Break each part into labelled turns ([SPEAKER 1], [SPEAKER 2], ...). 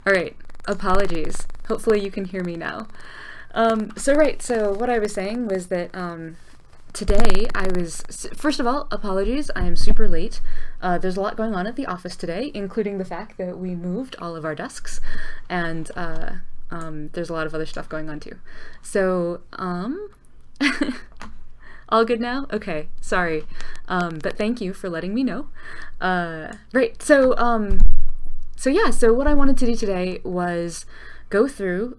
[SPEAKER 1] Alright, apologies. Hopefully you can hear me now. So what I was saying was that today first of all, apologies, I am super late. There's a lot going on at the office today, including the fact that we moved all of our desks, and there's a lot of other stuff going on too. So, all good now? Okay, sorry. But thank you for letting me know. Right, so yeah, so what I wanted to do today was go through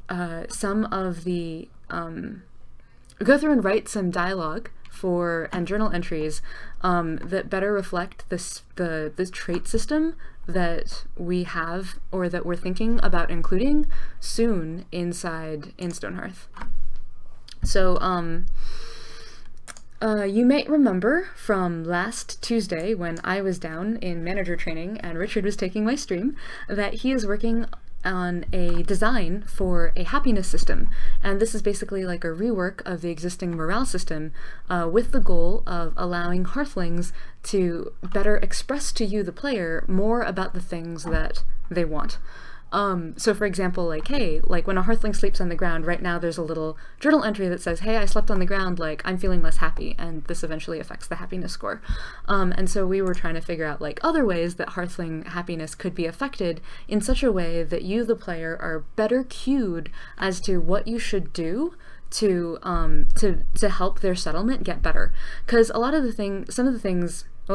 [SPEAKER 1] some of the, go through and write some dialogue and journal entries that better reflect the trait system that we have, or that we're thinking about including soon in Stonehearth. So, you may remember from last Tuesday when I was down in manager training and Richard was taking my stream that he is working on a design for a happiness system, and this is basically like a rework of the existing morale system with the goal of allowing Hearthlings to better express to you, the player, more about the things that they want. So for example, like, hey, like when a Hearthling sleeps on the ground, right now there's a little journal entry that says, hey, I slept on the ground, like, I'm feeling less happy, and this eventually affects the happiness score. And so we were trying to figure out, like, other ways that Hearthling happiness could be affected in such a way that you, the player, are better cued as to what you should do to help their settlement get better. Because a lot of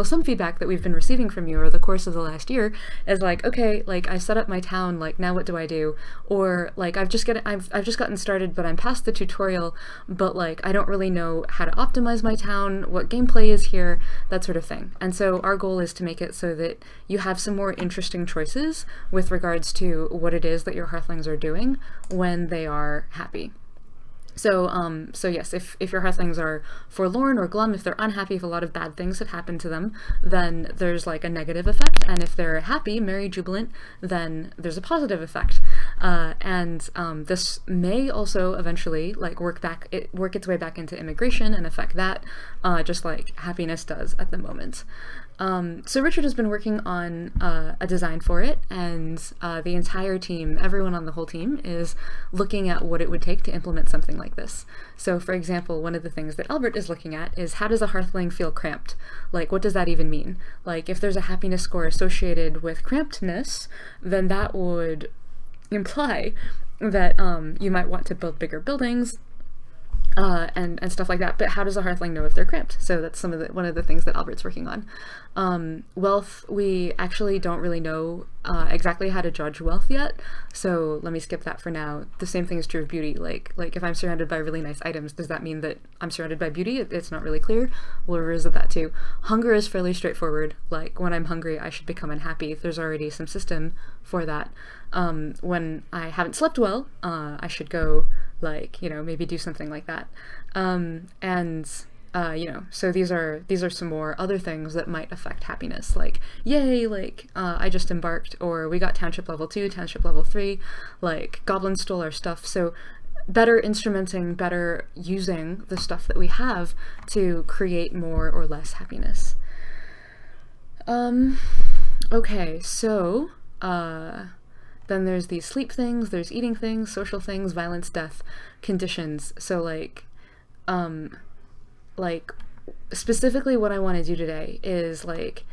[SPEAKER 1] some feedback that we've been receiving from you over the course of the last year is like, okay, like I set up my town, like now what do I do? Or like I've just gotten started, but I'm past the tutorial, but like I don't really know how to optimize my town, what gameplay is here, that sort of thing. And so our goal is to make it so that you have some more interesting choices with regards to what it is that your Hearthlings are doing when they are happy. So, so yes, if your Hearthlings are forlorn or glum, if they're unhappy, if a lot of bad things have happened to them, then there's like a negative effect, and if they're happy, merry, jubilant, then there's a positive effect. This may also eventually like work its way back into immigration and affect that, just like happiness does at the moment. So Richard has been working on a design for it, and the entire team, everyone on the whole team, is looking at what it would take to implement something like this. So for example, one of the things that Albert is looking at is, how does a Hearthling feel cramped? Like, what does that even mean? Like, if there's a happiness score associated with crampedness, then that would imply that you might want to build bigger buildings, and stuff like that. But how does a Hearthling know if they're cramped? So that's one of the things that Albert's working on. Wealth, we actually don't really know exactly how to judge wealth yet, so let me skip that for now. The same thing is true of beauty. Like if I'm surrounded by really nice items, does that mean that I'm surrounded by beauty? It's not really clear. We'll revisit that too. Hunger is fairly straightforward. Like, when I'm hungry, I should become unhappy. There's already some system for that. When I haven't slept well, I should go, like, you know, maybe do something like that. You know, so these are some more other things that might affect happiness, like, yay, like, I just embarked, or we got township level 2, township level 3, like, goblins stole our stuff. So better instrumenting, better using the stuff that we have to create more or less happiness. Okay, so, then there's these sleep things, there's eating things, social things, violence, death, conditions. So like specifically what I want to do today is, like,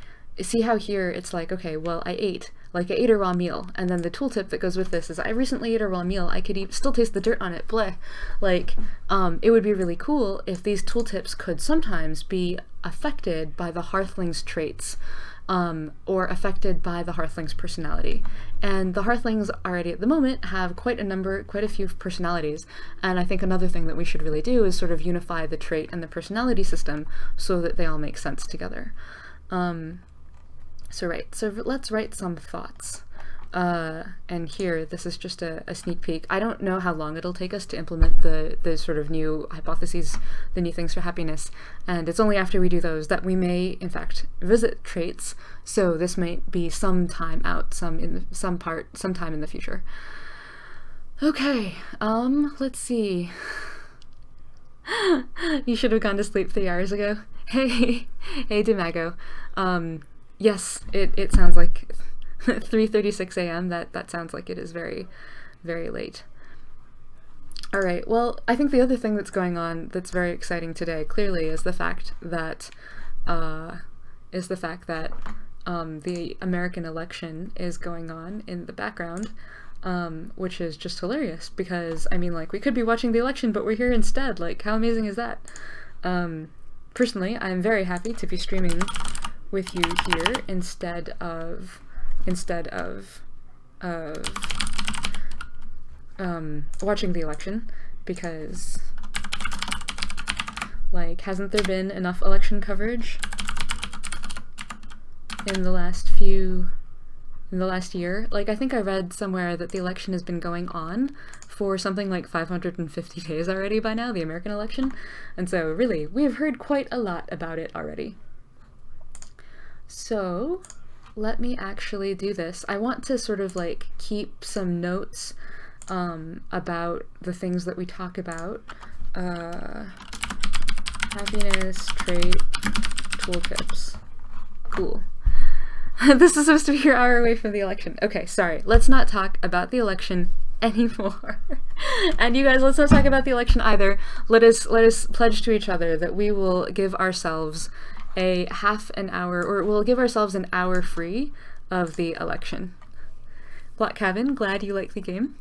[SPEAKER 1] see how here it's like, okay, well, I ate a raw meal, and then the tooltip that goes with this is, I recently ate a raw meal, I could still taste the dirt on it, bleh. Like, it would be really cool if these tooltips could sometimes be affected by the Hearthling's traits, or affected by the Hearthling's personality. And the Hearthlings already at the moment have quite a few personalities, and I think another thing that we should really do is sort of unify the trait and the personality system so that they all make sense together. So let's write some thoughts. And here, this is just a sneak peek. I don't know how long it'll take us to implement the sort of new hypotheses, the new things for happiness, and it's only after we do those that we may, in fact, visit traits, so this might be some time out, sometime in the future. Okay, let's see. You should have gone to sleep 3 hours ago. Hey, Demago. Yes, it sounds like 3:36 a.m. That sounds like it is very, very late. All right, well, I think the other thing that's going on that's very exciting today, clearly, is the fact that the American election is going on in the background, which is just hilarious because, I mean, like, we could be watching the election, but we're here instead. Like, how amazing is that? Personally, I'm very happy to be streaming with you here instead of watching the election, because, like, hasn't there been enough election coverage in the last year? Like, I think I read somewhere that the election has been going on for something like 550 days already by now, the American election, and so really, we have heard quite a lot about it already. So, let me actually do this. I want to sort of, like, keep some notes about the things that we talk about. Happiness trait tooltips. Cool. This is supposed to be your hour away from the election. Okay, sorry. Let's not talk about the election anymore. And you guys, let's not talk about the election either. Let us pledge to each other that we will give ourselves a half an hour, or we'll give ourselves an hour free of the election. Black Cabin, glad you like the game.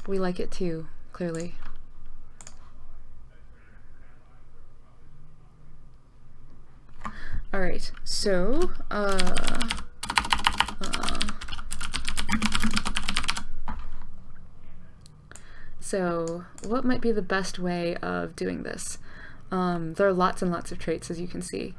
[SPEAKER 1] We like it too, clearly. Alright, so, so what might be the best way of doing this? There are lots and lots of traits, as you can see.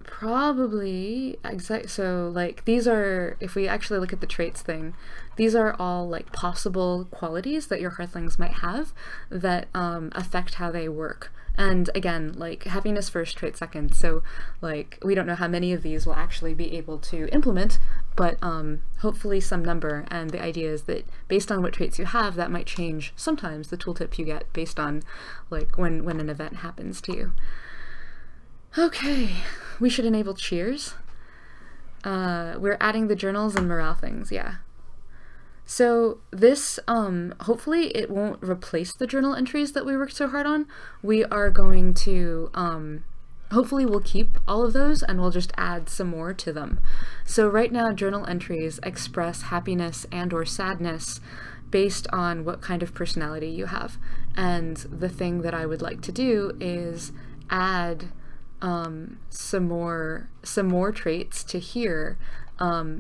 [SPEAKER 1] Probably, so, like, these are, if we actually look at the traits thing, these are all, like, possible qualities that your Hearthlings might have that affect how they work. And again, like, happiness first, trait second, so, like, we don't know how many of these we'll actually be able to implement, but hopefully some number, and the idea is that based on what traits you have, that might change sometimes the tooltip you get based on, like, when an event happens to you. Okay, we should enable cheers. We're adding the journals and morale things, yeah. So this, hopefully it won't replace the journal entries that we worked so hard on. We are going to, hopefully we'll keep all of those and we'll just add some more to them. So right now journal entries express happiness and or sadness based on what kind of personality you have. And the thing that I would like to do is add some more traits to here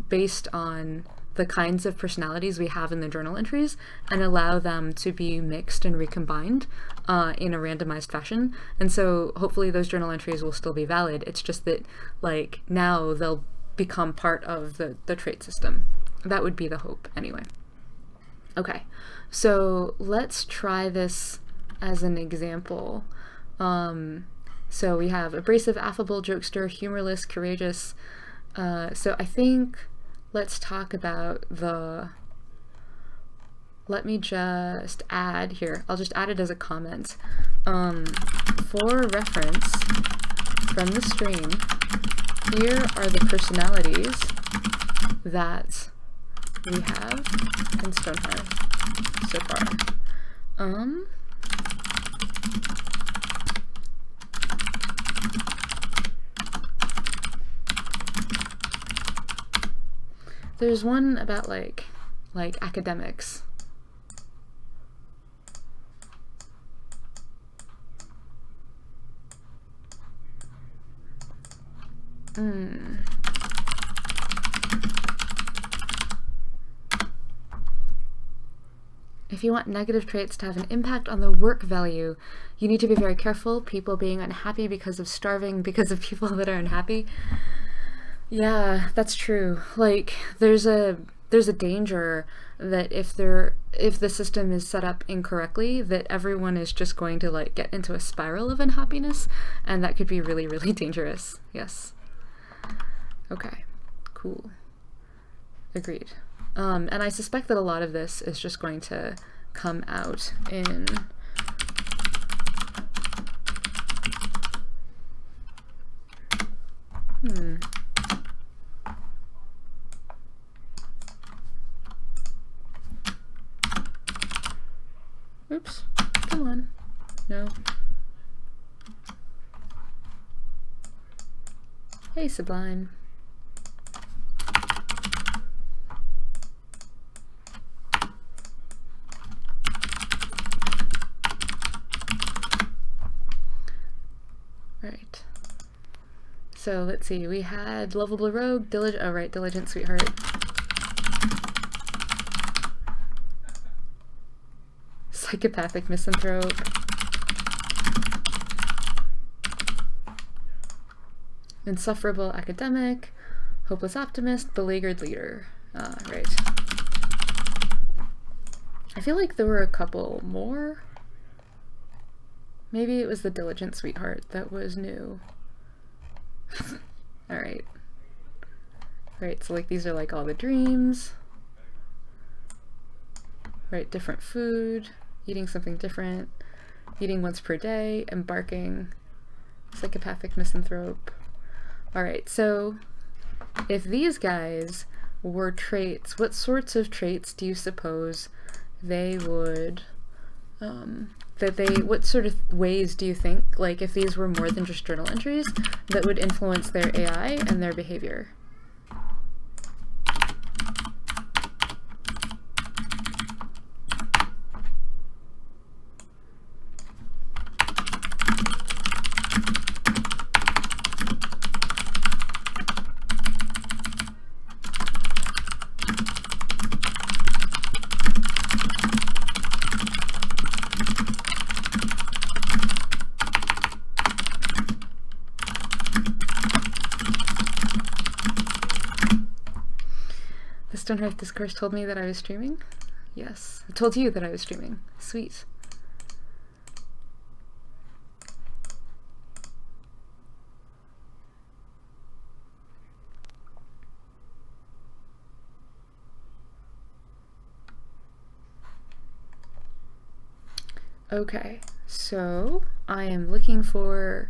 [SPEAKER 1] based on the kinds of personalities we have in the journal entries, and allow them to be mixed and recombined in a randomized fashion. And so hopefully those journal entries will still be valid. It's just that, like, now they'll become part of the trait system. That would be the hope anyway. Okay, so let's try this as an example. So we have abrasive, affable, jokester, humorless, courageous. So I think let's talk about let me just add here. I'll just add it as a comment. For reference from the stream, here are the personalities that we have in Stonehearth so far. There's one about like academics. If you want negative traits to have an impact on the work value, you need to be very careful. People being unhappy because of starving, because of people that are unhappy. Yeah, that's true. Like, there's a danger that if the system is set up incorrectly, that everyone is just going to, like, get into a spiral of unhappiness, and that could be really, really dangerous. Yes. Okay, cool. Agreed. And I suspect that a lot of this is just going to come out in Oops. Come on. No. Hey, Sublime. Right. So let's see, we had Lovable Rogue, Diligent Sweetheart. Psychopathic Misanthrope. Insufferable Academic, Hopeless Optimist, Beleaguered Leader. Right. I feel like there were a couple more. Maybe it was the Diligent Sweetheart that was new. Alright. Right, so like these are like all the dreams. Right, different food, eating something different, eating once per day, embarking, psychopathic misanthrope. Alright, so if these guys were traits, what sorts of traits do you suppose they would, what sort of ways do you think, like if these were more than just journal entries, that would influence their AI and their behavior? Stonehearth Discourse told me that I was streaming? Yes. I told you that I was streaming. Sweet. Okay, so I am looking for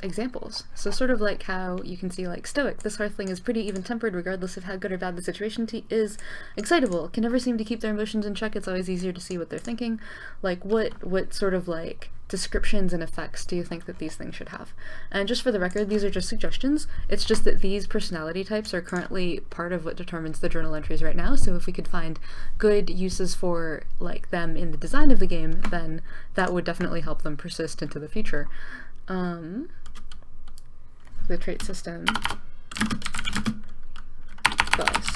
[SPEAKER 1] examples. So sort of like how you can see like Stoic, this Hearthling is pretty even-tempered regardless of how good or bad the situation is, excitable, can never seem to keep their emotions in check, it's always easier to see what they're thinking. Like what sort of like descriptions and effects do you think that these things should have? And just for the record, these are just suggestions. It's just that these personality types are currently part of what determines the journal entries right now, so if we could find good uses for like them in the design of the game, then that would definitely help them persist into the future. The trait system bus.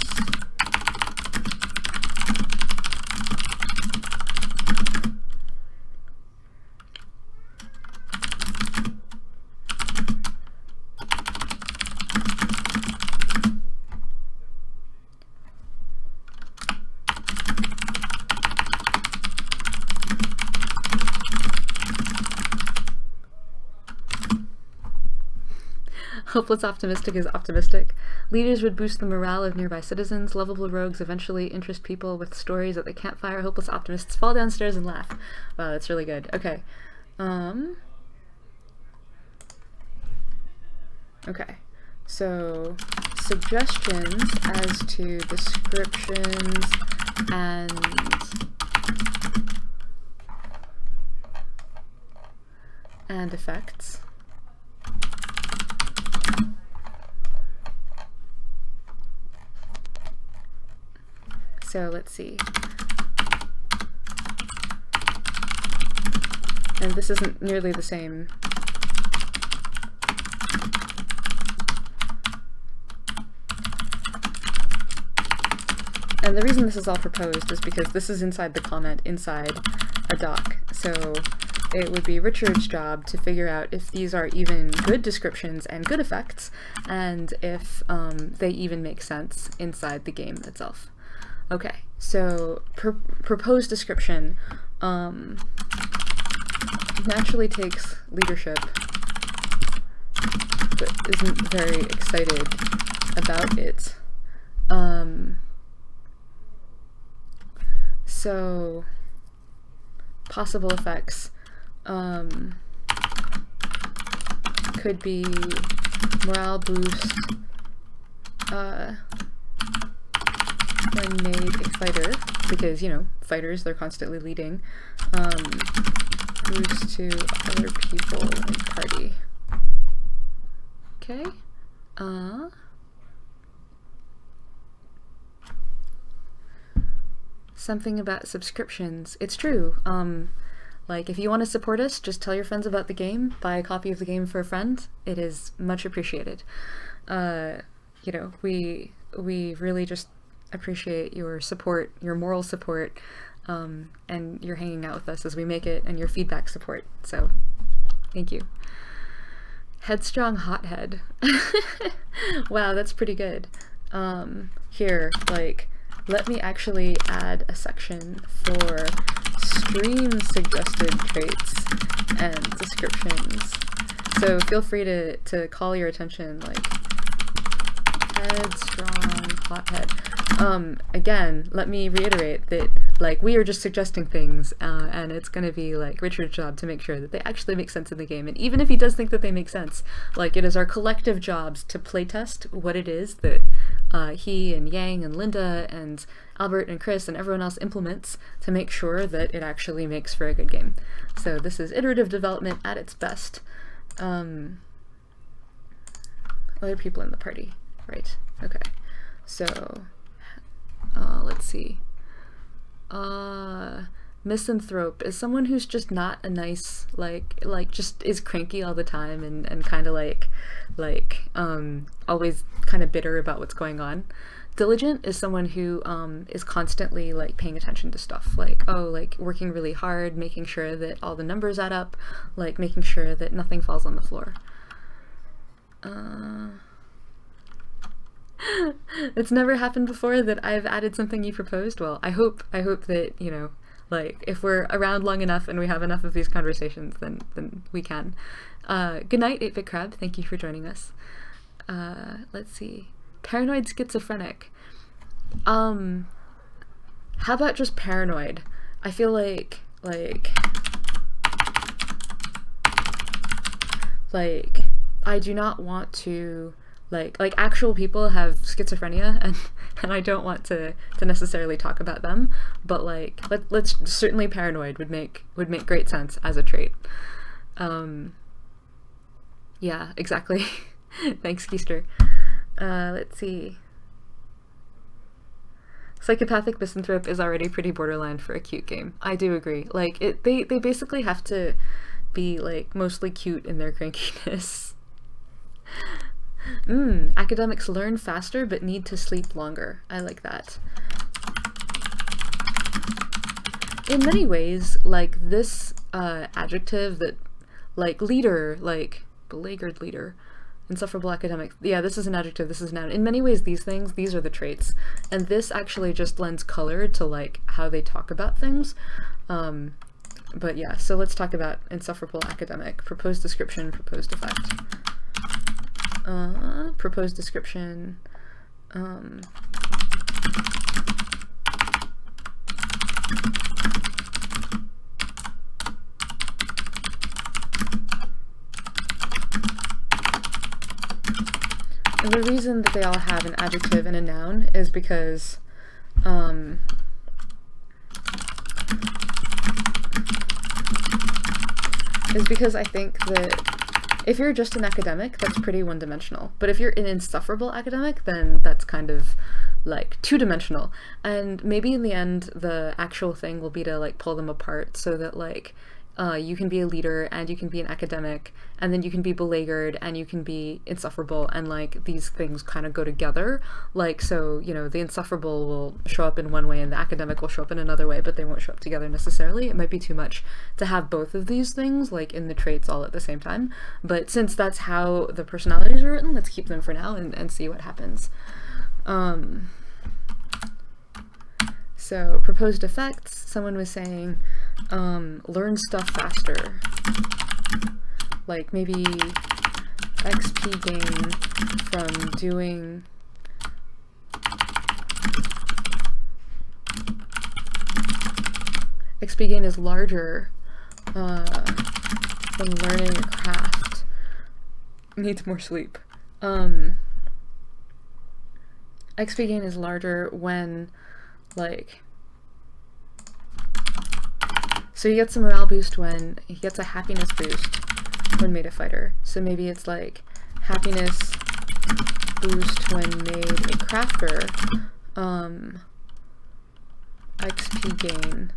[SPEAKER 1] Hopeless Optimistic is optimistic. Leaders would boost the morale of nearby citizens. Lovable rogues eventually interest people with stories at the campfire. Hopeless optimists fall downstairs and laugh. Wow, that's really good. Okay. Okay. So, suggestions as to descriptions and effects. So let's see. And this isn't nearly the same. And the reason this is all proposed is because this is inside the comment inside a doc. So it would be Richard's job to figure out if these are even good descriptions and good effects, and if they even make sense inside the game itself. Okay, so proposed description naturally takes leadership, but isn't very excited about it. So possible effects could be morale boost, when made a fighter, because, you know, fighters, they're constantly leading, boost to other people in party. Okay. Something about subscriptions. It's true. Like, if you want to support us, just tell your friends about the game, buy a copy of the game for a friend. It is much appreciated. You know, we really just appreciate your support, your moral support, and your hanging out with us as we make it, and your feedback support. So, thank you. Headstrong hothead. Wow, that's pretty good. Here, like, let me actually add a section for stream suggested traits and descriptions. So feel free to call your attention, like, headstrong hothead. Again, let me reiterate that, like, we are just suggesting things, and it's gonna be, like, Richard's job to make sure that they actually make sense in the game. And even if he does think that they make sense, like, it is our collective jobs to playtest what it is that he and Yang and Linda and Albert and Chris and everyone else implements to make sure that it actually makes for a good game. So this is iterative development at its best. Other people in the party. Right, okay. So, let's see. Misanthrope is someone who's just not a nice, like just is cranky all the time and kind of always kind of bitter about what's going on. Diligent is someone who is constantly, like, paying attention to stuff, like, oh, like, working really hard, making sure that all the numbers add up, like, making sure that nothing falls on the floor. It's never happened before that I've added something you proposed. Well, I hope that, you know, like, if we're around long enough and we have enough of these conversations, then we can. Good night, 8-Bit Crab. Thank you for joining us. Let's see. Paranoid schizophrenic. How about just paranoid? I feel like I do not want to, like actual people have schizophrenia, and I don't want to necessarily talk about them, but, like, let's certainly paranoid would make great sense as a trait. Yeah, exactly. Thanks, Keister. Let's see. Psychopathic misanthrope is already pretty borderline for a cute game. I do agree. Like, they basically have to be, like, mostly cute in their crankiness. Academics learn faster but need to sleep longer. I like that. In many ways, like, this adjective that, like, leader, like, beleaguered leader, insufferable academic, yeah, this is an adjective, this is a noun. In many ways, these are the traits, and this actually just lends color to, like, how they talk about things. But yeah, so let's talk about insufferable academic. Proposed description, proposed effect. Proposed description. And the reason that they all have an adjective and a noun is because I think that if you're just an academic, that's pretty one-dimensional. But if you're an insufferable academic, then that's kind of, like, two-dimensional. And maybe in the end, the actual thing will be to, like, pull them apart so that, like, you can be a leader and you can be an academic, and then you can be beleaguered and you can be insufferable, and, like, these things kind of go together. Like, so, you know, the insufferable will show up in one way and the academic will show up in another way, but they won't show up together necessarily. It might be too much to have both of these things, like, in the traits all at the same time. But since that's how the personalities are written, let's keep them for now and see what happens. So, proposed effects, someone was saying, learn stuff faster. Like, maybe XP gain from doing... XP gain is larger than learning a craft. Needs more sleep. XP gain is larger when, like, so he gets a morale boost when he gets a happiness boost when made a fighter. So maybe it's like happiness boost when made a crafter, XP gain,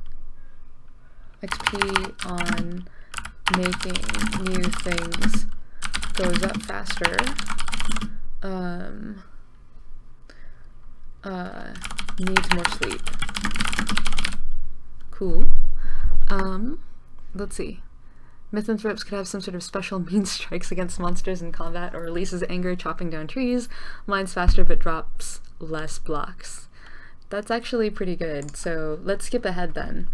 [SPEAKER 1] XP on making new things goes up faster, needs more sleep. Cool. Let's see. Misanthropes could have some sort of special mean strikes against monsters in combat, or releases anger chopping down trees, mines faster but drops less blocks. That's actually pretty good, so let's skip ahead then.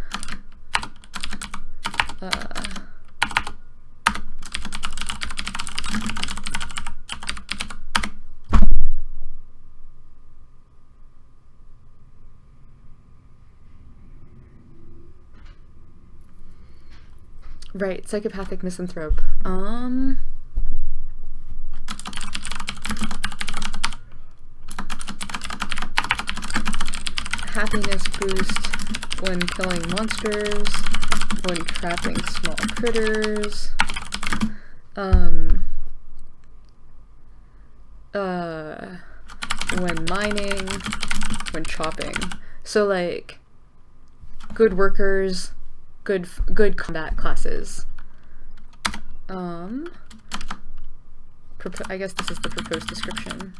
[SPEAKER 1] Right, psychopathic misanthrope. Happiness boost when killing monsters, when trapping small critters, when mining, when chopping. So like, good workers, good combat classes. I guess this is the proposed description.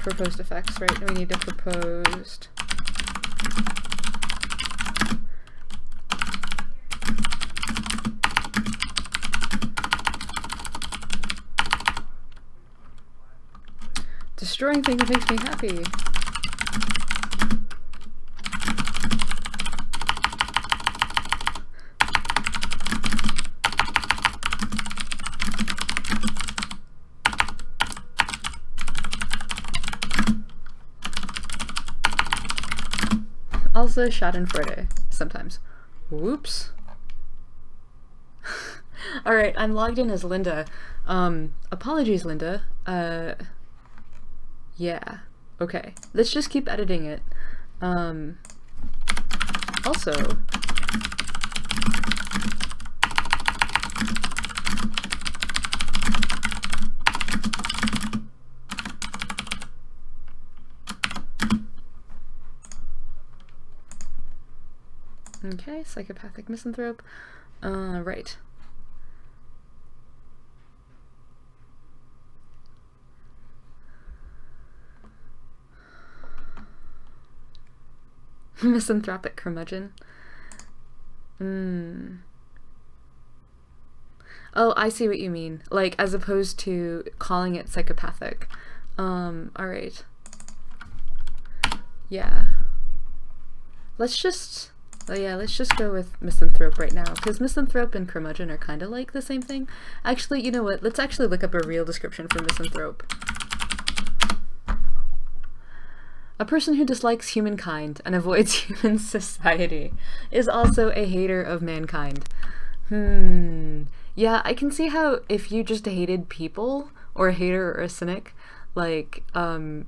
[SPEAKER 1] Proposed effects, right? We need a proposed. Destroying things makes me happy. Also Schadenfreude, sometimes. Whoops. Alright, I'm logged in as Linda. Apologies, Linda. Yeah. Okay. Let's just keep editing it. Also... Okay, psychopathic misanthrope. Right. Misanthropic curmudgeon. Oh, I see what you mean. Like, as opposed to calling it psychopathic. Alright. Yeah. Let's just go with misanthrope right now, because misanthrope and curmudgeon are kind of like the same thing. Actually, you know what? Let's actually look up a real description for misanthrope. A person who dislikes humankind and avoids human society is also a hater of mankind. Yeah, I can see how if you just hated people, or a hater or a cynic, like,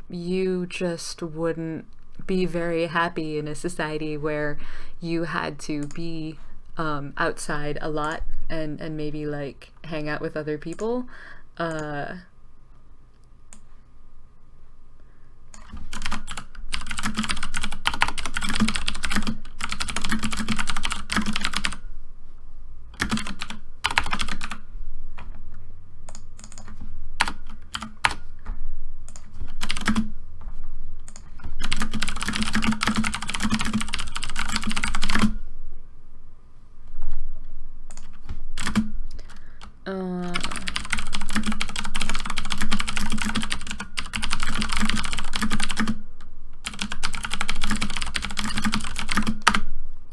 [SPEAKER 1] you just wouldn't be very happy in a society where you had to be outside a lot and maybe like hang out with other people.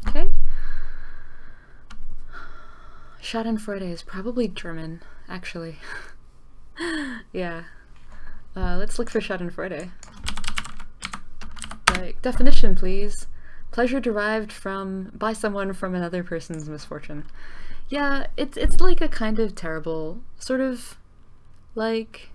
[SPEAKER 1] Okay. Schadenfreude is probably German, actually. Yeah. Let's look for Schadenfreude. Like, definition, please. Pleasure derived by someone from another person's misfortune. Yeah, it's like a kind of terrible, sort of Like,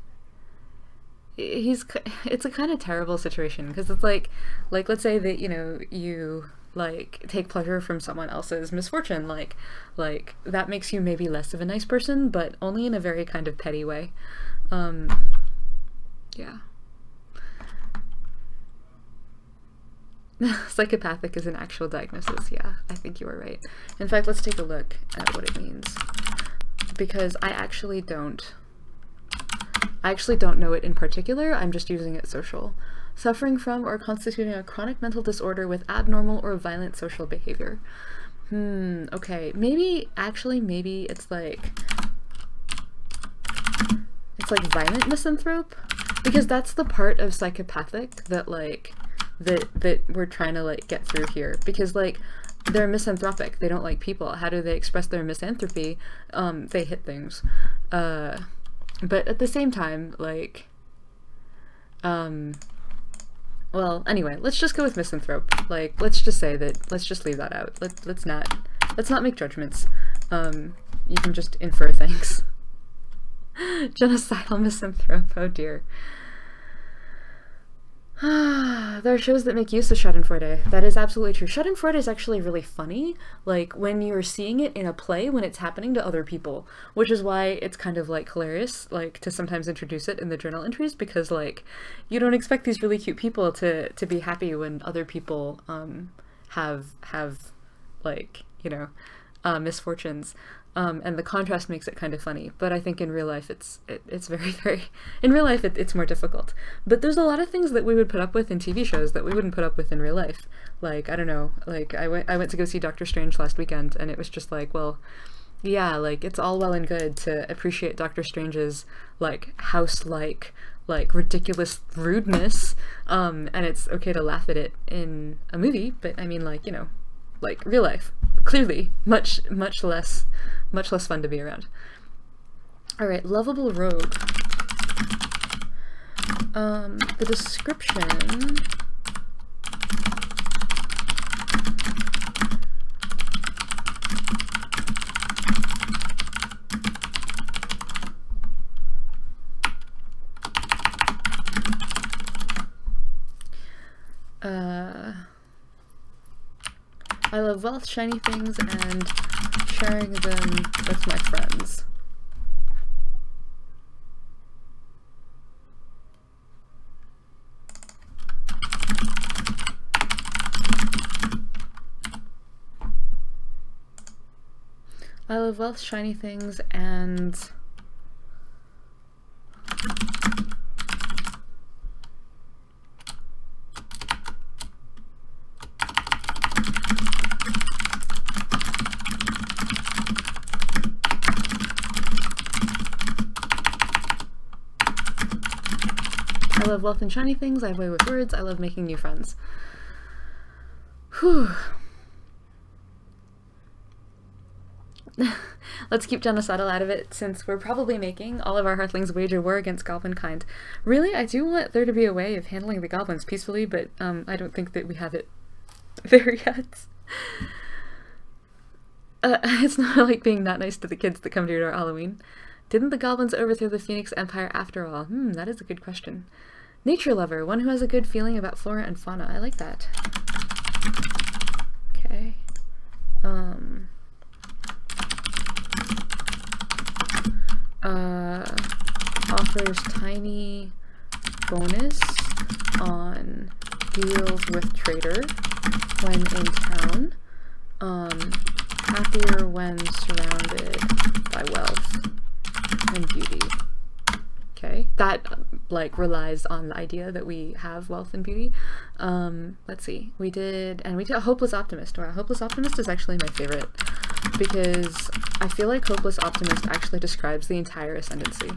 [SPEAKER 1] it's a kind of terrible situation because it's like let's say that, you know, you like take pleasure from someone else's misfortune, like that makes you maybe less of a nice person, but only in a very kind of petty way. Yeah. Psychopathic is an actual diagnosis. Yeah, I think you were right. In fact, let's take a look at what it means, because I actually don't know it in particular. I'm just using it social. Suffering from or constituting a chronic mental disorder with abnormal or violent social behavior. Okay. Maybe it's like violent misanthrope, because that's the part of psychopathic that that we're trying to like get through here, because like they're misanthropic, they don't like people. How do they express their misanthropy? They hit things. But at the same time, like, well, anyway, let's just go with misanthrope. Like, let's just say that, let's just leave that out. Let's not make judgments. You can just infer things. Genocidal misanthrope, oh dear. There are shows that make use of Schadenfreude. That is absolutely true. Schadenfreude is actually really funny, like when you're seeing it in a play when it's happening to other people, which is why it's kind of like hilarious, like to sometimes introduce it in the journal entries, because like you don't expect these really cute people to be happy when other people have like, you know, misfortunes. And the contrast makes it kind of funny, but I think in real life it's very in real life it's more difficult. But there's a lot of things that we would put up with in TV shows that we wouldn't put up with in real life. Like, I don't know, like I went to go see Doctor Strange last weekend, and it was just like, well, yeah, like it's all well and good to appreciate Doctor Strange's like house-like ridiculous rudeness, and it's okay to laugh at it in a movie, but I mean, like, you know, like real life, clearly much less fun to be around. All right, lovable rogue. The description. I love wealth, shiny things, and sharing them with my friends. I love wealth, shiny things, and I love wealth and shiny things, I have a way with words, I love making new friends. Whew. Let's keep genocidal out of it, since we're probably making all of our Hearthlings wage a war against goblin kind. Really, I do want there to be a way of handling the goblins peacefully, but I don't think that we have it there yet. It's not like being not nice to the kids that come to your Halloween. Didn't the goblins overthrow the Phoenix Empire after all? That is a good question. Nature lover, one who has a good feeling about flora and fauna. I like that. Okay. Offers tiny bonus on deals with trader when in town. Happier when surrounded by wealth and beauty. Okay, that like relies on the idea that we have wealth and beauty. Let's see, we did a hopeless optimist. Wow, hopeless optimist is actually my favorite, because I feel like hopeless optimist actually describes the entire ascendancy.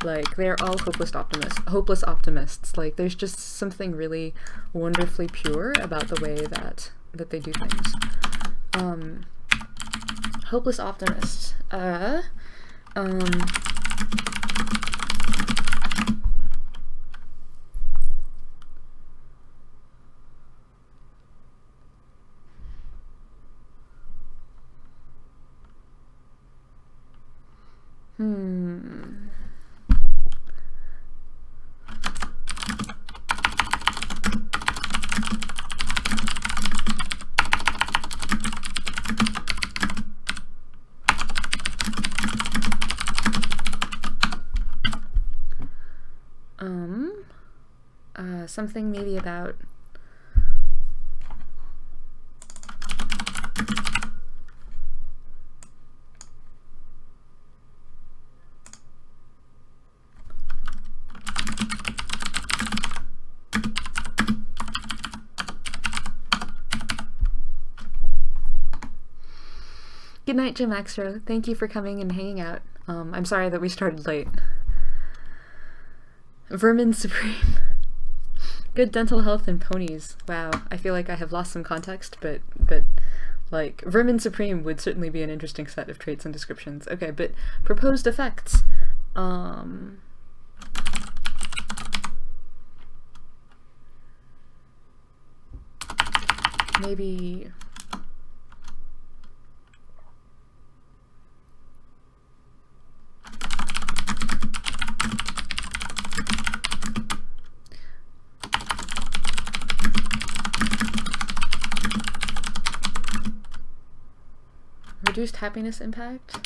[SPEAKER 1] Like, they're all hopeless optimists. Like, there's just something really wonderfully pure about the way that they do things. Hopeless optimist. Something maybe about Good night, Jim Axro. Thank you for coming and hanging out. I'm sorry that we started late. Vermin Supreme. Good dental health and ponies. Wow, I feel like I have lost some context, but like, Vermin Supreme would certainly be an interesting set of traits and descriptions. Okay, but proposed effects. Maybe... reduced happiness impact?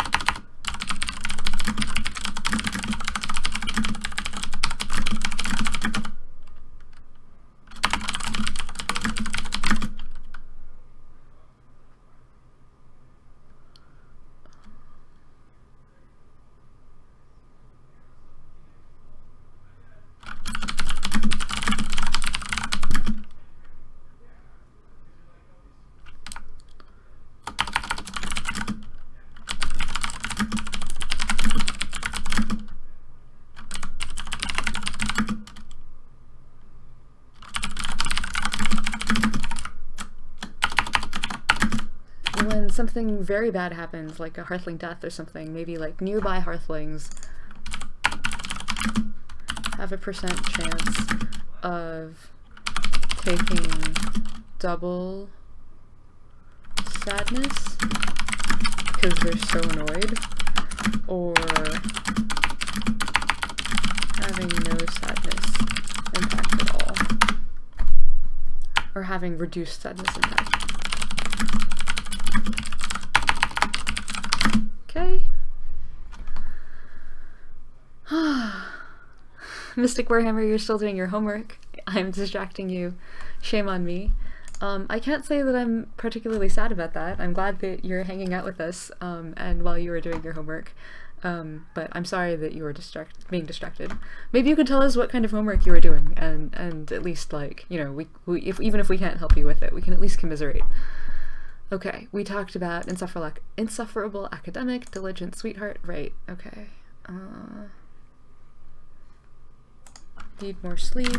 [SPEAKER 1] When something very bad happens, like a hearthling death or something, maybe like nearby hearthlings have a % chance of taking double sadness because they're so annoyed, or having no sadness impact at all, or having reduced sadness impact. Okay. Mystic Warhammer, you're still doing your homework. I'm distracting you. Shame on me. I can't say that I'm particularly sad about that. I'm glad that you're hanging out with us and while you were doing your homework. But I'm sorry that you were being distracted. Maybe you could tell us what kind of homework you were doing, and at least, like, you know, even if we can't help you with it, we can at least commiserate. Okay, we talked about insufferable academic, diligent sweetheart, right, okay. Need more sleep.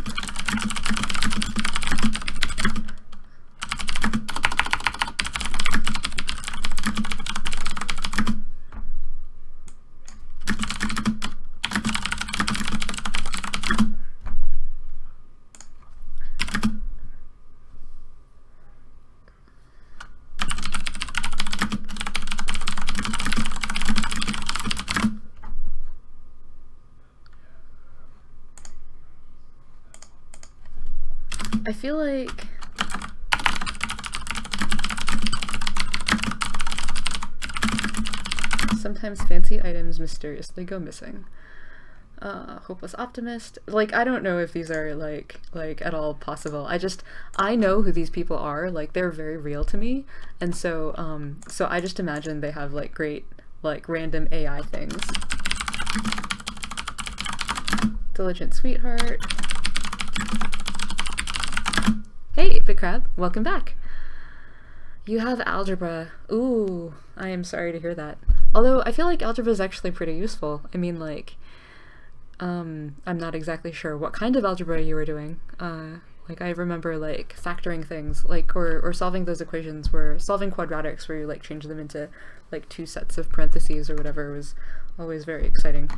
[SPEAKER 1] I feel like sometimes fancy items mysteriously go missing. Hopeless optimist. Like, I don't know if these are like at all possible. I know who these people are. Like, they're very real to me, and so so I just imagine they have like great like random AI things. Diligent sweetheart. Hey, Big Crab, welcome back. You have algebra. Ooh, I am sorry to hear that. Although I feel like algebra is actually pretty useful. I mean, like, I'm not exactly sure what kind of algebra you were doing. Like, I remember like factoring things, like, or solving those equations solving quadratics where you like change them into like 2 sets of parentheses or whatever was always very exciting.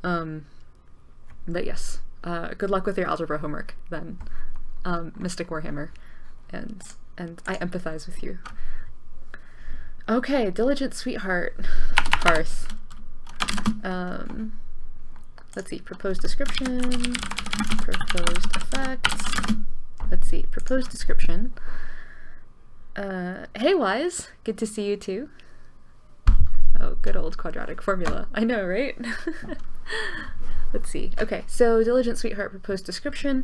[SPEAKER 1] But yes, good luck with your algebra homework then. Mystic Warhammer, and I empathize with you. Okay, diligent sweetheart, hearth. Let's see, proposed description, proposed effects. Let's see, proposed description. Hey Wise, good to see you too. Oh, good old quadratic formula. I know, right? Let's see. Okay, so Diligent Sweetheart proposed description.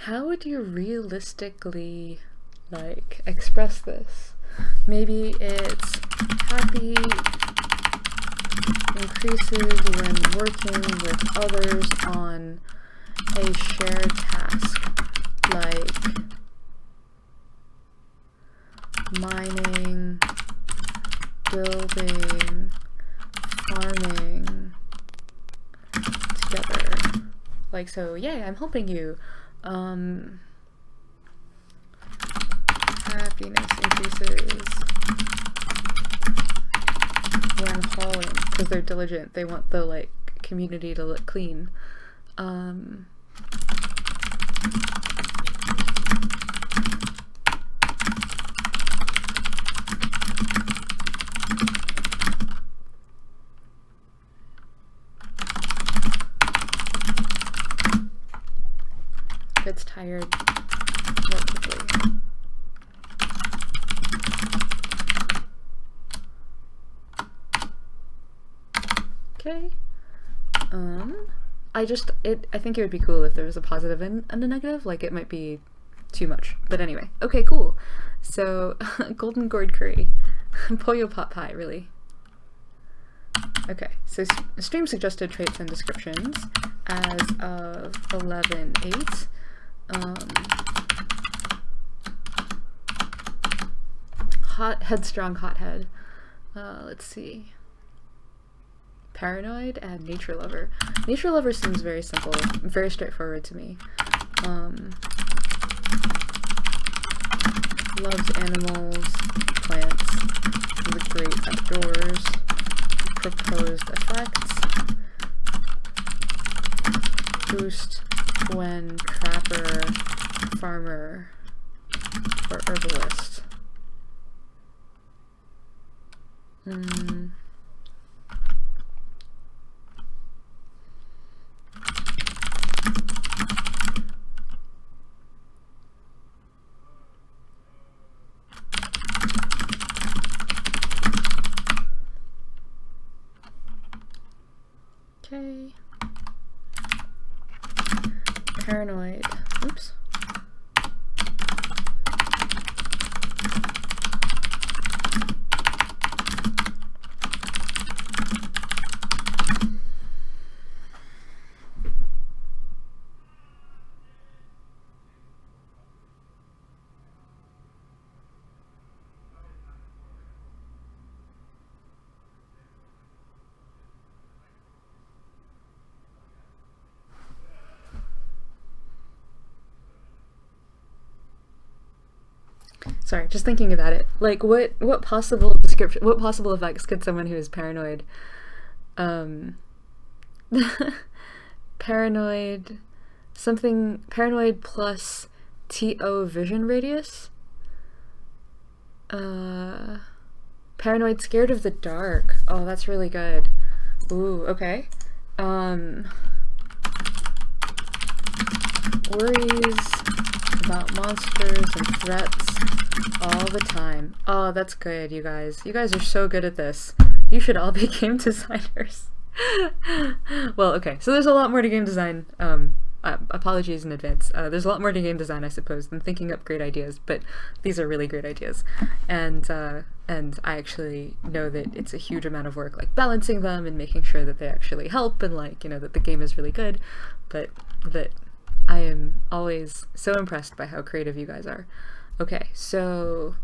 [SPEAKER 1] How would you realistically, like, express this? Maybe it's happy increases when working with others on a shared task, like mining, building, farming together. Like, so, yay, I'm helping you. Happiness increases when hauling, because they're diligent. They want the, like, community to look clean. Gets tired more quickly. Okay. I think it would be cool if there was a positive and a negative. Like, it might be too much. But anyway. Okay, cool. So, golden gourd curry. Pollo pot pie, really. Okay, so stream suggested traits and descriptions as of 11/8. Headstrong hothead. Let's see. Paranoid and nature lover. Nature lover seems very simple, very straightforward to me. Loves animals, plants, the great outdoors. Proposed effects. Boost when trapper, farmer, or herbalist. Okay. Paranoid. Oops. Sorry, just thinking about it. Like, what possible description, what possible effects could someone who is paranoid, paranoid, something, paranoid plus TO vision radius? Paranoid, scared of the dark. Oh, that's really good. Ooh, okay. Worries about monsters and threats all the time. Oh, that's good, you guys. You guys are so good at this. You should all be game designers. Well, okay, so there's a lot more to game design. Apologies in advance. There's a lot more to game design, I suppose, than thinking up great ideas, but these are really great ideas. And I actually know that it's a huge amount of work, like balancing them and making sure that they actually help and, like, you know, that the game is really good, but that I am always so impressed by how creative you guys are. Okay, so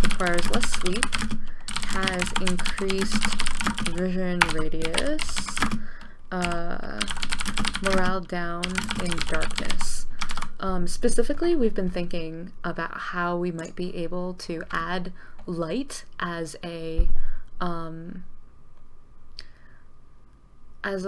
[SPEAKER 1] requires less sleep, has increased vision radius, morale down in darkness. Specifically, we've been thinking about how we might be able to add light as a as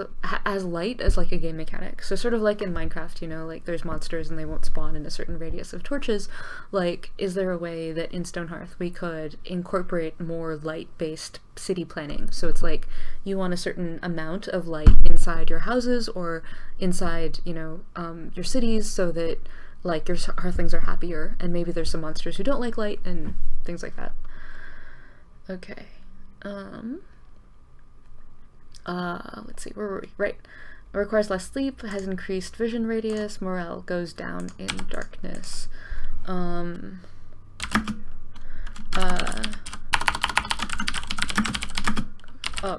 [SPEAKER 1] light as like a game mechanic. So sort of like in Minecraft, you know, like there's monsters and they won't spawn in a certain radius of torches. Like, is there a way that in Stonehearth we could incorporate more light-based city planning? So it's like you want a certain amount of light inside your houses or inside, you know, your cities, so that like your Hearthlings are happier, and maybe there's some monsters who don't like light and things like that. Okay. Let's see, where were we? Right. It requires less sleep, has increased vision radius, morale goes down in darkness. Up a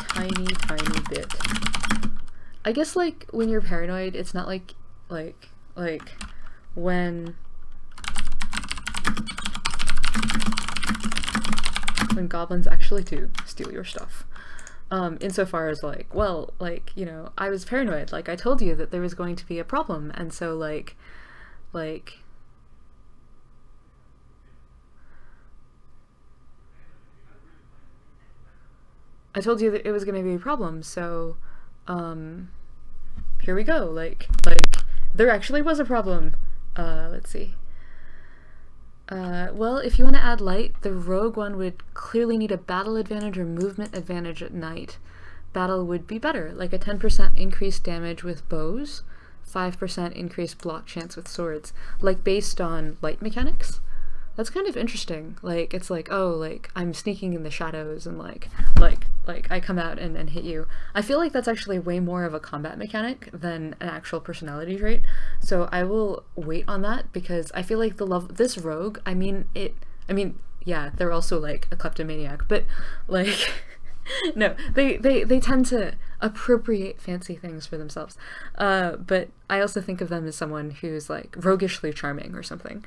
[SPEAKER 1] tiny, tiny bit. I guess, like, when you're paranoid, it's not like when goblins actually do steal your stuff. Insofar as like, well, like, you know, I was paranoid, like I told you that there was going to be a problem, and so like I told you that it was going to be a problem, so here we go, like there actually was a problem. Let's see. Well, if you want to add light, the rogue one would clearly need a battle advantage or movement advantage at night. Battle would be better, like a 10% increased damage with bows, 5% increased block chance with swords, like based on light mechanics. That's kind of interesting. Like, it's like, oh, like, I'm sneaking in the shadows and like I come out and hit you. I feel like that's actually way more of a combat mechanic than an actual personality trait. So I will wait on that, because I feel like this rogue, I mean, yeah, they're also like a kleptomaniac, but like, no, they tend to appropriate fancy things for themselves. But I also think of them as someone who's like roguishly charming or something.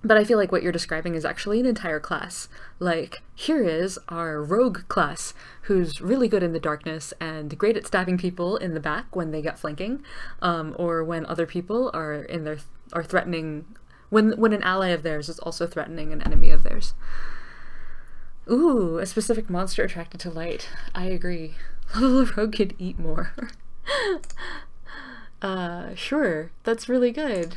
[SPEAKER 1] But I feel like what you're describing is actually an entire class. Like, here is our rogue class, who's really good in the darkness and great at stabbing people in the back when they get flanking, or when other people are threatening, when an ally of theirs is also threatening an enemy of theirs. Ooh, a specific monster attracted to light. I agree. Level rogue could eat more. Sure, that's really good.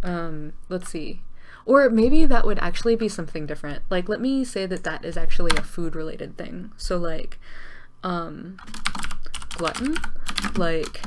[SPEAKER 1] Let's see. Or maybe that would actually be something different. Like, let me say that that is actually a food-related thing. So, like, glutton, like,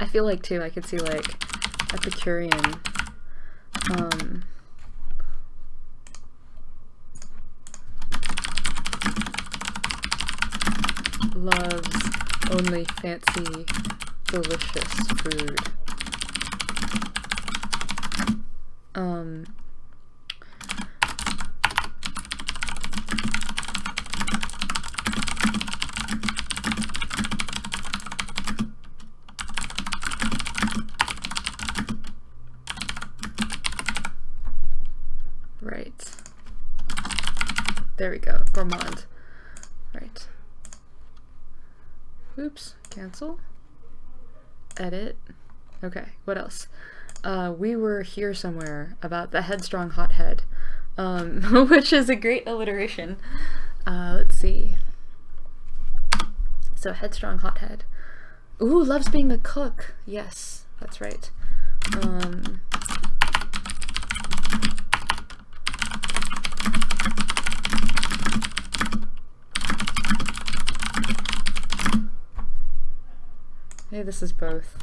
[SPEAKER 1] I feel like too, I could see like Epicurean, loves only fancy, delicious food. Right. There we go. Gourmand. Right. Oops. Cancel. Edit. Okay. What else? We were here somewhere about the headstrong hothead, which is a great alliteration. Let's see. So headstrong hothead. Ooh, loves being a cook. Yes, that's right. Maybe this is both.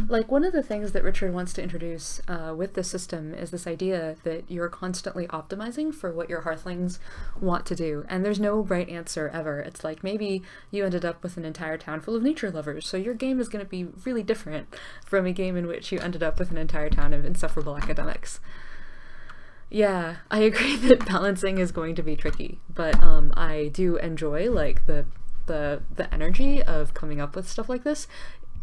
[SPEAKER 1] Like, one of the things that Richard wants to introduce with this system is this idea that you're constantly optimizing for what your Hearthlings want to do, and there's no right answer ever. It's like, maybe you ended up with an entire town full of nature lovers, so your game is going to be really different from a game in which you ended up with an entire town of insufferable academics. Yeah, I agree that balancing is going to be tricky, but I do enjoy like the energy of coming up with stuff like this.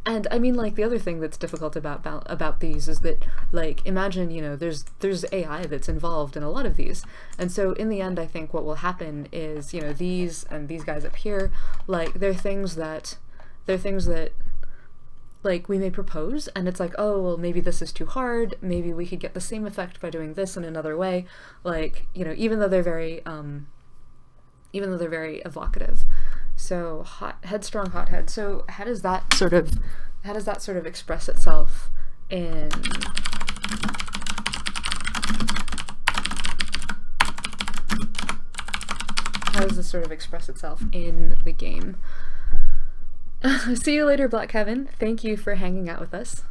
[SPEAKER 1] And I mean, like the other thing that's difficult about these is that, like, imagine, you know, there's AI that's involved in a lot of these, and so in the end, I think what will happen is, you know, these and these guys up here, like they're things that like we may propose, and it's like, oh well, maybe this is too hard, maybe we could get the same effect by doing this in another way, like, you know, even though they're very evocative. So headstrong hothead. So how does that sort of express itself in the game? See you later, Black Kevin. Thank you for hanging out with us.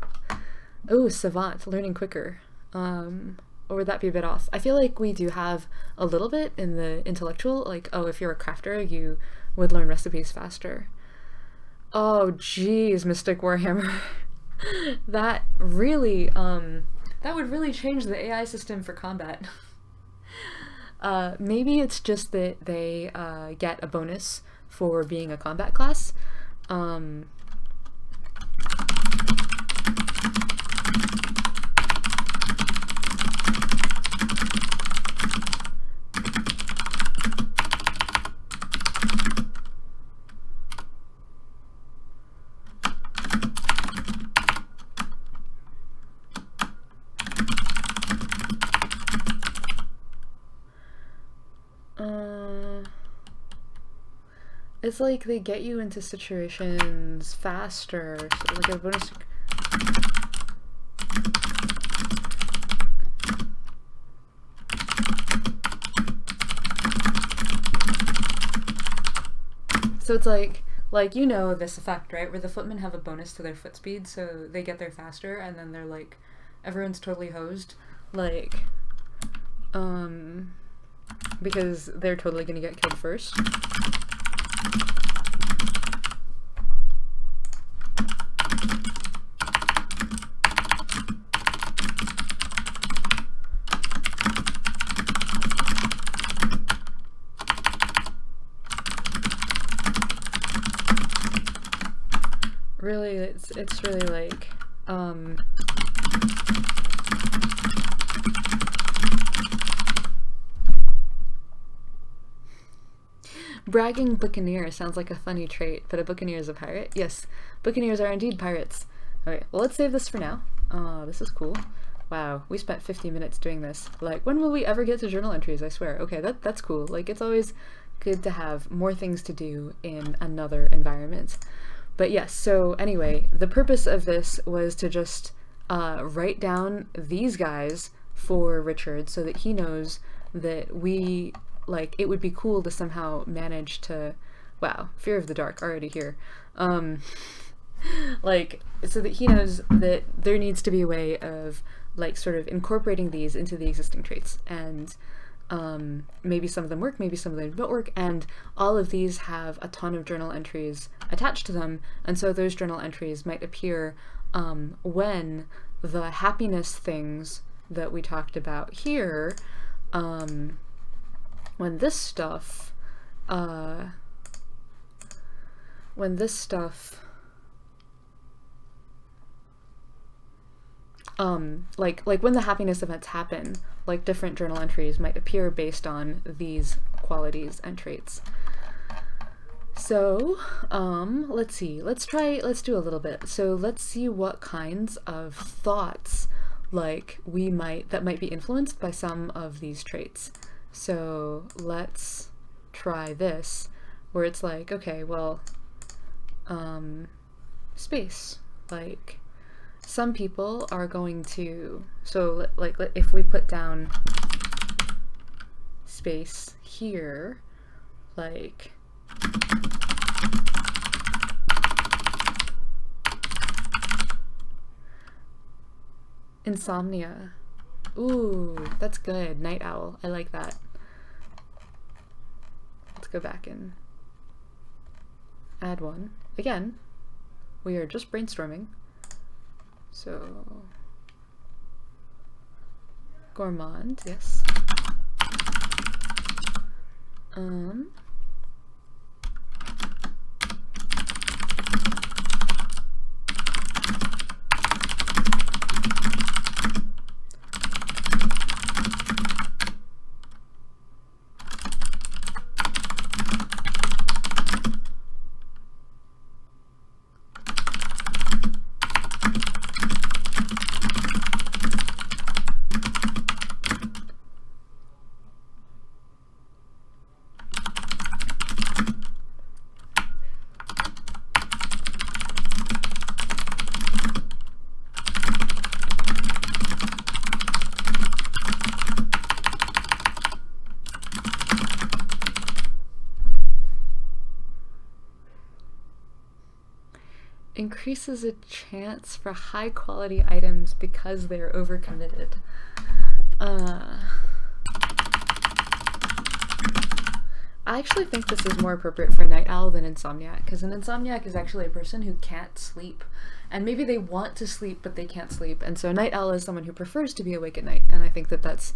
[SPEAKER 1] Oh, savant, learning quicker. Or would that be a bit off? I feel like we do have a little bit in the intellectual, like, oh, if you're a crafter, you would learn recipes faster. Oh, geez, Mystic Warhammer. That really, that would really change the AI system for combat. Maybe it's just that they get a bonus for being a combat class. It's like they get you into situations faster, so like a bonus. So it's like you know this effect, right? Where the footmen have a bonus to their foot speed, so they get there faster, and then they're like, everyone's totally hosed, like, because they're totally gonna get killed first. Really, it's really like, bragging buccaneer sounds like a funny trait, but a buccaneer is a pirate? Yes, buccaneers are indeed pirates. Okay, well, let's save this for now. This is cool. Wow, we spent 50 minutes doing this. Like, when will we ever get to journal entries? I swear. Okay, that's cool. Like, it's always good to have more things to do in another environment. But yes, so anyway, the purpose of this was to just write down these guys for Richard so that he knows that we, like, it would be cool to somehow manage to, wow, fear of the dark already here. Like, so that he knows that there needs to be a way of, like, sort of incorporating these into the existing traits, and maybe some of them work, maybe some of them don't work, and all of these have a ton of journal entries attached to them, and so those journal entries might appear when the happiness things that we talked about here, when this stuff like when the happiness events happen, like different journal entries might appear based on these qualities and traits. So let's see, let's do a little bit. So let's see what kinds of thoughts like that might be influenced by some of these traits. So let's try this, where it's like, okay, well, space, like, some people are going to, so like if we put down space here, like, insomnia. Ooh, that's good. Night owl. I like that. Let's go back and add one. Again, we are just brainstorming. So Gourmand, yes. Increases a chance for high quality items because they're overcommitted. I actually think this is more appropriate for Night Owl than Insomniac, because an Insomniac is actually a person who can't sleep. And maybe they want to sleep, but they can't sleep. And so Night Owl is someone who prefers to be awake at night. And I think that that's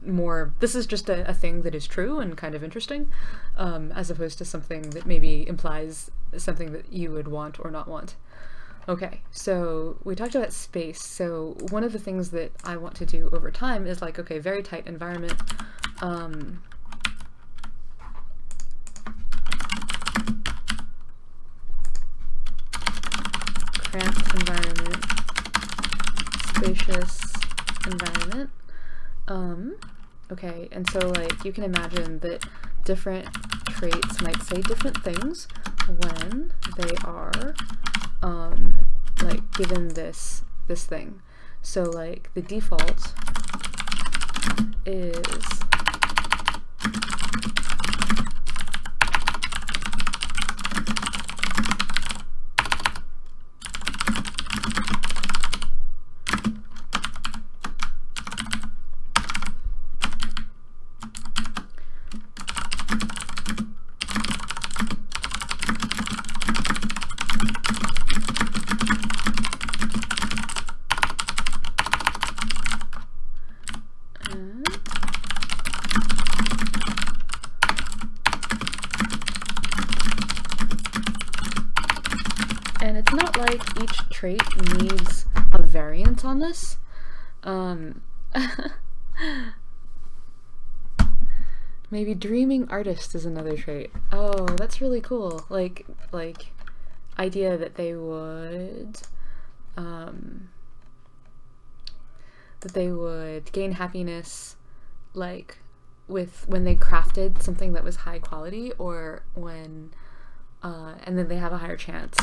[SPEAKER 1] more, this is just a thing that is true and kind of interesting, as opposed to something that maybe implies something that you would want or not want. Okay, so we talked about space. So one of the things that I want to do over time is like, okay, very tight environment. Cramped environment, spacious environment. Okay, and so like you can imagine that different traits might say different things when they are like given this thing. So like the default is and it's not like each trait needs a variant on this. Maybe dreaming artist is another trait. Oh, that's really cool. Like idea that they would gain happiness like when they crafted something that was high quality, or when and then they have a higher chance.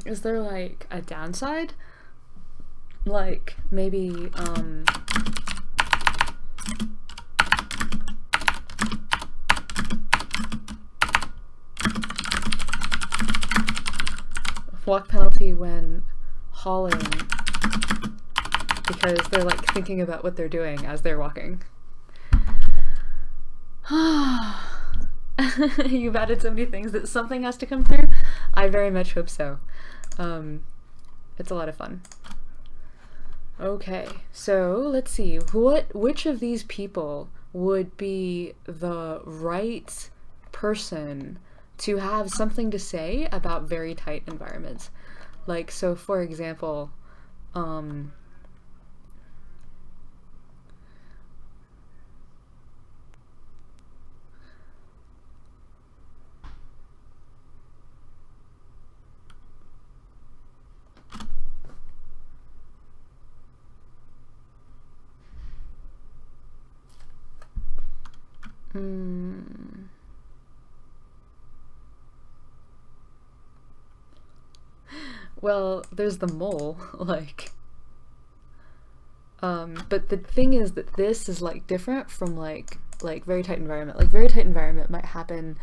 [SPEAKER 1] Is there like a downside? Like maybe walk penalty when hauling, because they're like thinking about what they're doing as they're walking. You've added so many things that something has to come through. I very much hope so. It's a lot of fun. Okay, so let's see. Which of these people would be the right person to have something to say about very tight environments? Like, so for example, well, there's the mole, like, but the thing is that this is like different from like very tight environment. Like very tight environment might happen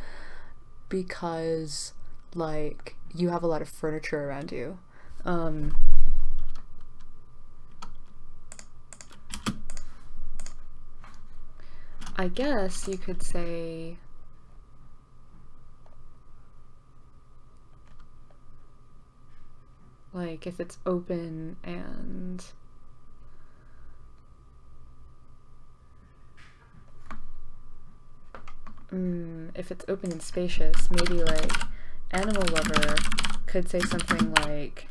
[SPEAKER 1] because like you have a lot of furniture around you. I guess you could say like if it's open and if it's open and spacious, maybe like Animal Lover could say something like,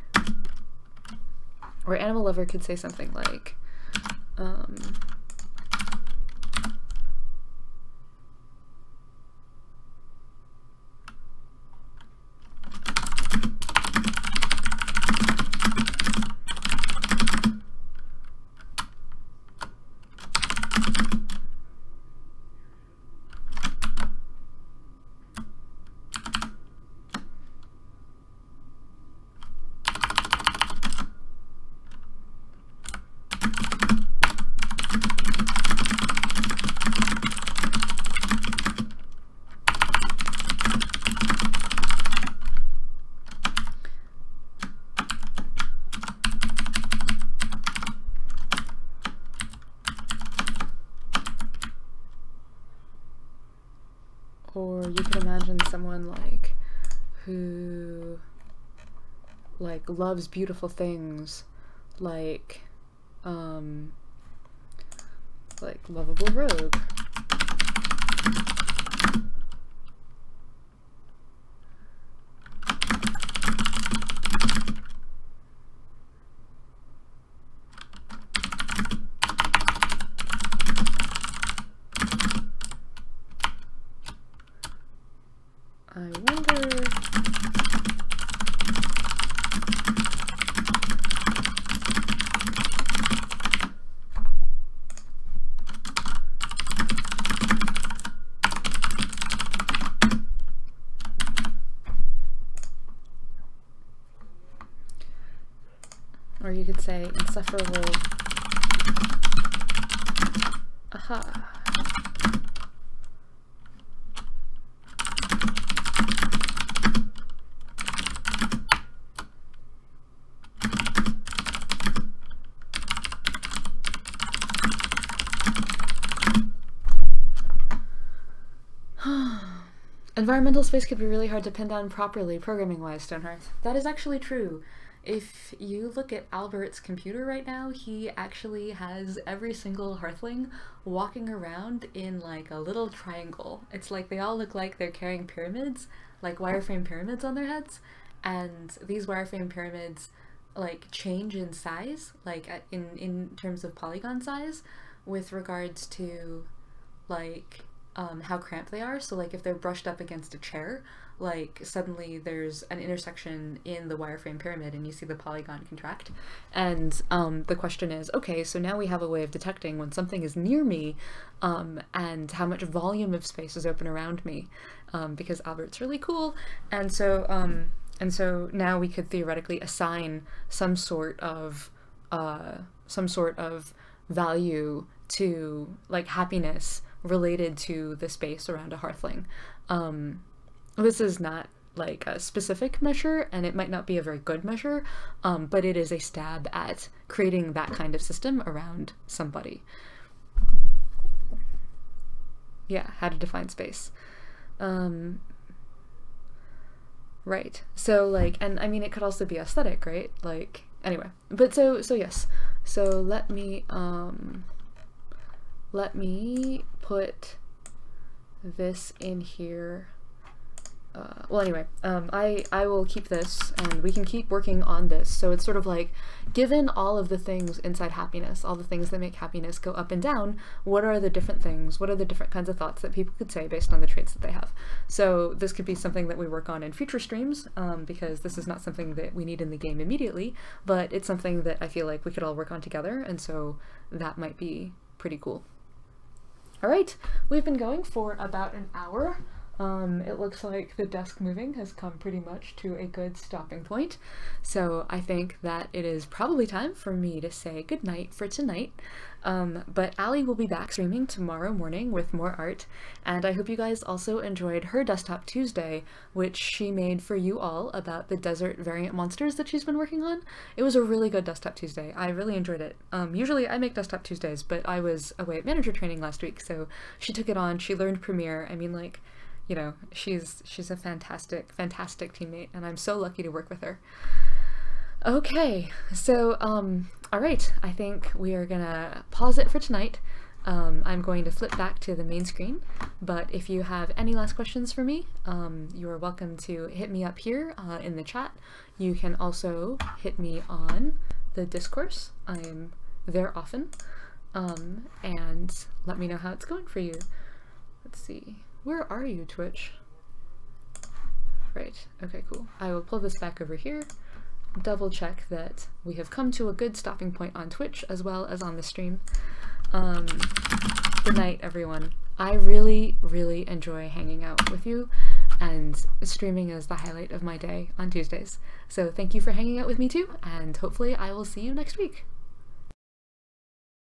[SPEAKER 1] or Animal Lover could say something like, or you could imagine someone like who like loves beautiful things, like Lovable Rogue. I wonder... Or you could say insufferable. Aha. Environmental space could be really hard to pin down properly, programming-wise, Stonehearth. That is actually true. If you look at Albert's computer right now, he actually has every single Hearthling walking around in like a little triangle. It's like they all look like they're carrying pyramids, like wireframe pyramids on their heads, and these wireframe pyramids like change in size, like in terms of polygon size, with regards to like how cramped they are. So like if they're brushed up against a chair, like suddenly there's an intersection in the wireframe pyramid and you see the polygon contract. And the question is, okay, so now we have a way of detecting when something is near me and how much volume of space is open around me, because Albert's really cool. And so now we could theoretically assign some sort of value to like happiness related to the space around a Hearthling. This is not like a specific measure, and it might not be a very good measure, but it is a stab at creating that kind of system around somebody. Yeah, how to define space. Right. So like, and I mean, it could also be aesthetic, right? Like, anyway, but so yes. So let me put this in here. Well, anyway, I will keep this and we can keep working on this. So it's sort of like, given all of the things inside happiness, all the things that make happiness go up and down, what are the different things, what are the different kinds of thoughts that people could say based on the traits that they have? So this could be something that we work on in future streams, because this is not something that we need in the game immediately, but it's something that I feel like we could all work on together, and so that might be pretty cool. All right, we've been going for about an hour. It looks like the desk moving has come pretty much to a good stopping point, so I think that it is probably time for me to say goodnight for tonight. But Allie will be back streaming tomorrow morning with more art, and I hope you guys also enjoyed her Desktop Tuesday, which she made for you all about the desert variant monsters that she's been working on. It was a really good Desktop Tuesday. I really enjoyed it. Usually I make Desktop Tuesdays, but I was away at manager training last week, so she took it on, she learned Premiere. I mean, like, you know, she's a fantastic teammate, and I'm so lucky to work with her. Okay, so all right, I think we are gonna pause it for tonight. I'm going to flip back to the main screen, but if you have any last questions for me, you are welcome to hit me up here in the chat. You can also hit me on the discourse. I am there often, and let me know how it's going for you. Let's see. Where are you, Twitch? Right, okay, cool. I will pull this back over here, double check that we have come to a good stopping point on Twitch as well as on the stream. Good night, everyone. I really enjoy hanging out with you, and streaming is the highlight of my day on Tuesdays. So thank you for hanging out with me too, and hopefully I will see you next week.